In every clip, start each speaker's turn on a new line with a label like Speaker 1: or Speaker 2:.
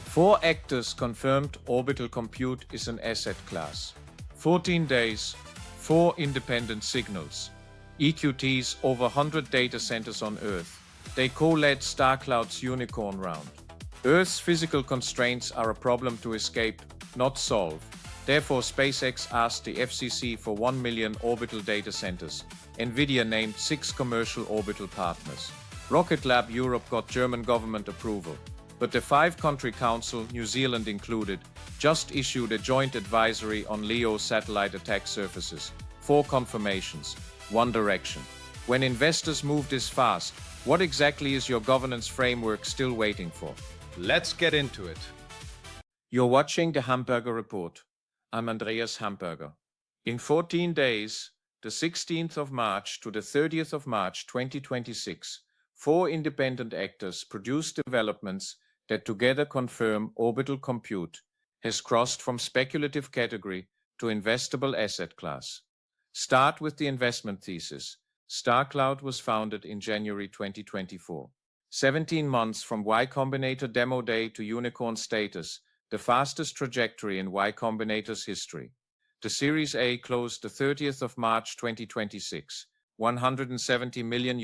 Speaker 1: 4 actors confirmed orbital compute is an asset class. 14 days, 4 independent signals. EQT's over 100 data centers on Earth. They co-led Starcloud's unicorn round. Earth's physical constraints are a problem to escape, not solve. Therefore, SpaceX asked the FCC for 1 million orbital data centers. NVIDIA named 6 commercial orbital partners. Rocket Lab Europe got German government approval. But the 5-country council, New Zealand included, just issued a joint advisory on LEO satellite attack surfaces. 4 confirmations, 1 direction. When investors move this fast, what exactly is your governance framework still waiting for?
Speaker 2: Let's get into it.
Speaker 1: You're watching the Hamberger Report. I'm Andreas Hamberger. In 14 days, the 16th of March to the 30th of March 2026, 4 independent actors produced developments that together confirm orbital compute has crossed from speculative category to investable asset class. Start with the investment thesis. Starcloud was founded in January 2024. 17 months from Y Combinator demo day to unicorn status, the fastest trajectory in Y Combinator's history. The Series A closed the 30th of March 2026. $170 million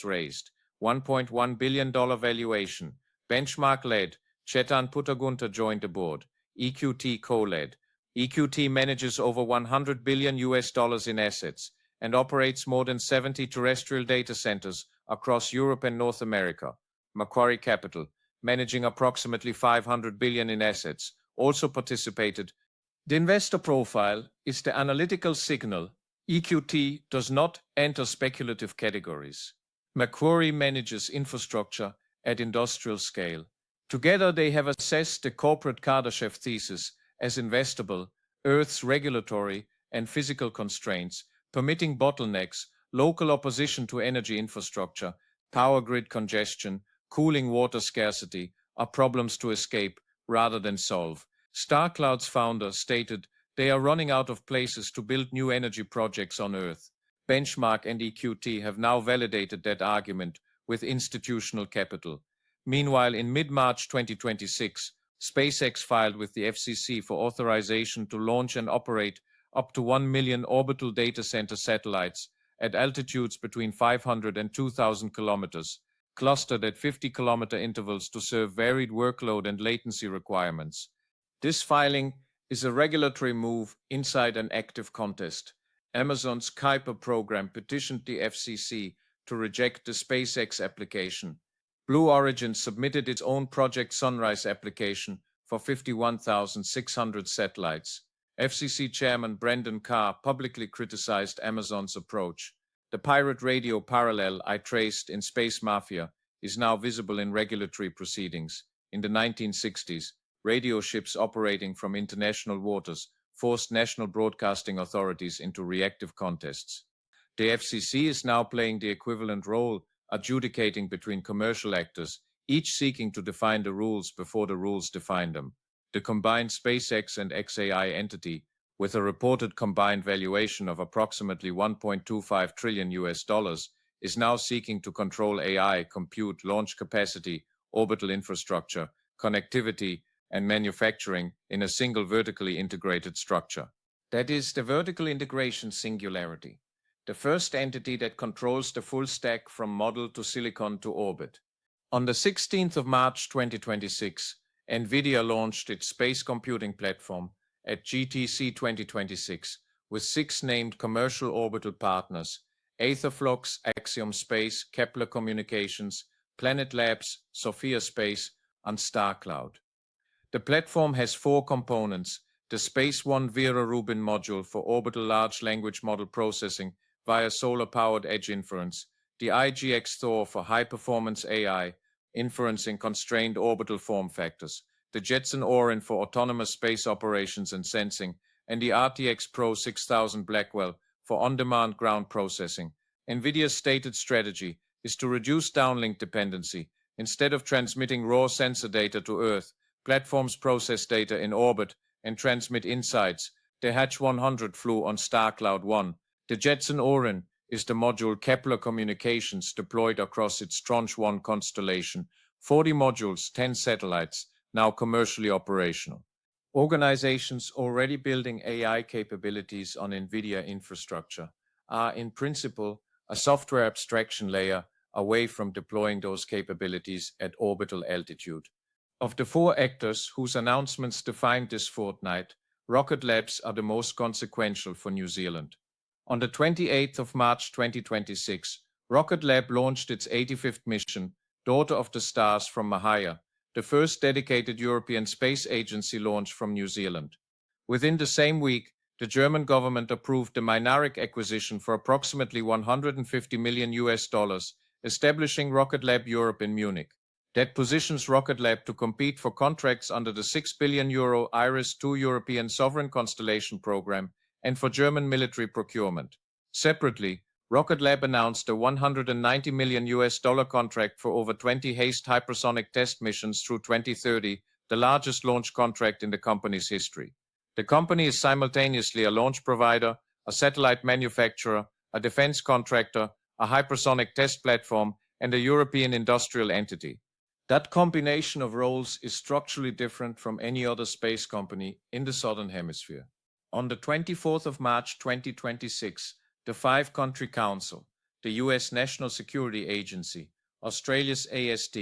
Speaker 1: raised, $1.1 billion valuation. Benchmark led, Chetan Puttagunta joined the board. EQT co-led. EQT manages over $100 billion in assets and operates more than 70 terrestrial data centers across Europe and North America. Macquarie Capital, managing approximately $500 billion in assets, also participated. The investor profile is the analytical signal. EQT does not enter speculative categories. Macquarie manages infrastructure at industrial scale. Together they have assessed the Corporate Kardashev thesis as investable, Earth's regulatory and physical constraints, permitting bottlenecks, local opposition to energy infrastructure, power grid congestion, cooling water scarcity are problems to escape rather than solve. Starcloud's founder stated they are running out of places to build new energy projects on Earth. Benchmark and EQT have now validated that argument with institutional capital. Meanwhile, in mid-March 2026, SpaceX filed with the FCC for authorization to launch and operate up to 1 million orbital data center satellites at altitudes between 500 and 2,000 kilometers, clustered at 50-kilometer intervals to serve varied workload and latency requirements. This filing is a regulatory move inside an active contest. Amazon's Kuiper program petitioned the FCC to reject the SpaceX application. Blue Origin submitted its own Project Sunrise application for 51,600 satellites. FCC Chairman Brendan Carr publicly criticized Amazon's approach. The pirate radio parallel I traced in Space Māhia is now visible in regulatory proceedings. In the 1960s, radio ships operating from international waters forced national broadcasting authorities into reactive contests. The FCC is now playing the equivalent role, adjudicating between commercial actors, each seeking to define the rules before the rules define them. The combined SpaceX and XAI entity, with a reported combined valuation of approximately $1.25 trillion, is now seeking to control AI, compute, launch capacity, orbital infrastructure, connectivity, and manufacturing in a single vertically integrated structure. That is the vertical integration singularity, the first entity that controls the full stack from model to silicon to orbit. On the 16th of March 2026, NVIDIA launched its space computing platform at GTC 2026 with 6 named commercial orbital partners: Aetherflux, Axiom Space, Kepler Communications, Planet Labs, Sophia Space, and Starcloud. The platform has 4 components: the Space One Vera Rubin module for orbital large language model processing via solar-powered edge inference, the IGX Thor for high-performance AI, inferencing constrained orbital form factors, the Jetson Orin for autonomous space operations and sensing, and the RTX Pro 6000 Blackwell for on-demand ground processing. NVIDIA's stated strategy is to reduce downlink dependency. Instead of transmitting raw sensor data to Earth, platforms process data in orbit and transmit insights. The Hatch 100 flew on Starcloud 1. The Jetson Orin is the module Kepler Communications deployed across its Tranche 1 constellation. 40 modules, 10 satellites, now commercially operational. Organizations already building AI capabilities on NVIDIA infrastructure are, in principle, a software abstraction layer away from deploying those capabilities at orbital altitude. Of the four actors whose announcements defined this fortnight, Rocket Labs are the most consequential for New Zealand. On the 28th of March 2026, Rocket Lab launched its 85th mission, Daughter of the Stars, from Māhia, the first dedicated European Space Agency launch from New Zealand. Within the same week, the German government approved the Mynaric acquisition for approximately $150 million, establishing Rocket Lab Europe in Munich. That positions Rocket Lab to compete for contracts under the €6 billion IRIS-2 European Sovereign Constellation Program and for German military procurement. Separately, Rocket Lab announced a $190 million contract for over 20 HASTE hypersonic test missions through 2030, the largest launch contract in the company's history. The company is simultaneously a launch provider, a satellite manufacturer, a defense contractor, a hypersonic test platform, and a European industrial entity. That combination of roles is structurally different from any other space company in the Southern Hemisphere. On the 24th of March 2026, the Five-Country Council, the US National Security Agency, Australia's AST,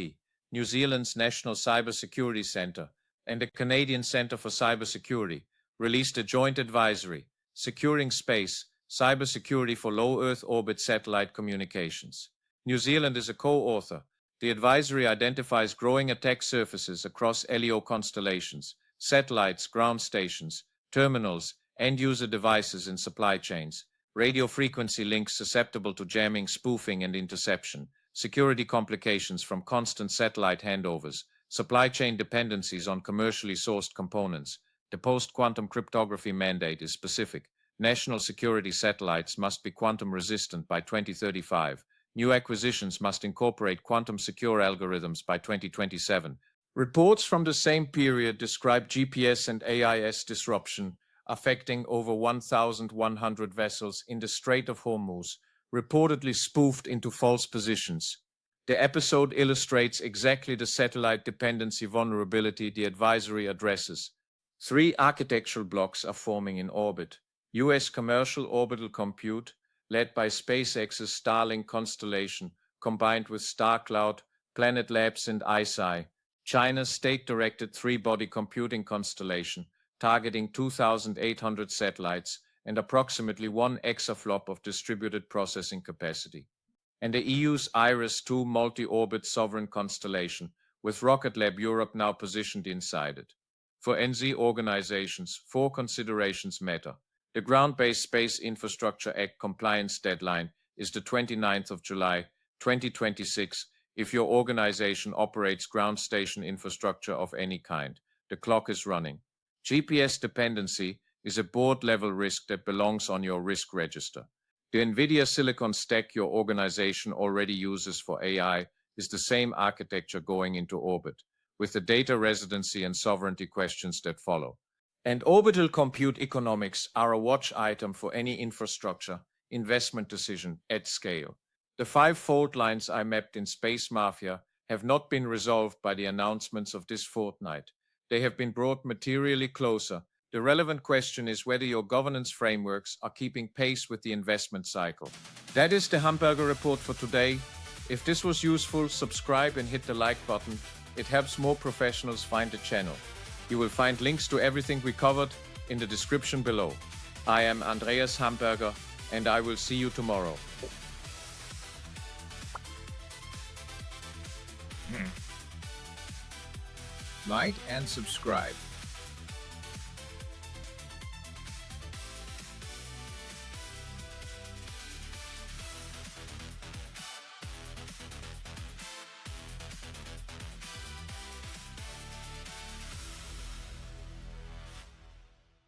Speaker 1: New Zealand's National Cybersecurity Centre, and the Canadian Centre for Cybersecurity released a joint advisory, Securing Space, Cybersecurity for Low Earth Orbit Satellite Communications. New Zealand is a co-author. The advisory identifies growing attack surfaces across LEO constellations, satellites, ground stations, terminals, end-user devices and supply chains, radio frequency links susceptible to jamming, spoofing, and interception, security complications from constant satellite handovers, supply chain dependencies on commercially sourced components. The post-quantum cryptography mandate is specific. National security satellites must be quantum-resistant by 2035. New acquisitions must incorporate quantum-secure algorithms by 2027. Reports from the same period describe GPS and AIS disruption affecting over 1,100 vessels in the Strait of Hormuz, reportedly spoofed into false positions. The episode illustrates exactly the satellite dependency vulnerability the advisory addresses. 3 architectural blocks are forming in orbit. US commercial orbital compute, led by SpaceX's Starlink constellation, combined with Starcloud, Planet Labs, and ICEYE. China's state-directed 3-body computing constellation, targeting 2,800 satellites and approximately 1 exaflop of distributed processing capacity. And the EU's IRIS-2 multi-orbit sovereign constellation, with Rocket Lab Europe now positioned inside it. For NZ organizations, 4 considerations matter. The Ground-Based Space Infrastructure Act compliance deadline is the 29th of July, 2026, if your organization operates ground station infrastructure of any kind. The clock is running. GPS dependency is a board-level risk that belongs on your risk register. The NVIDIA silicon stack your organization already uses for AI is the same architecture going into orbit, with the data residency and sovereignty questions that follow. And orbital compute economics are a watch item for any infrastructure investment decision at scale. The 5 fault lines I mapped in Space Māhia have not been resolved by the announcements of this fortnight. They have been brought materially closer. The relevant question is whether your governance frameworks are keeping pace with the investment cycle. That is the Hamberger report for today. If this was useful, subscribe and hit the like button. It helps more professionals find the channel. You will find links to everything we covered in the description below. I am Andreas Hamberger, and I will see you tomorrow.
Speaker 2: Like and subscribe.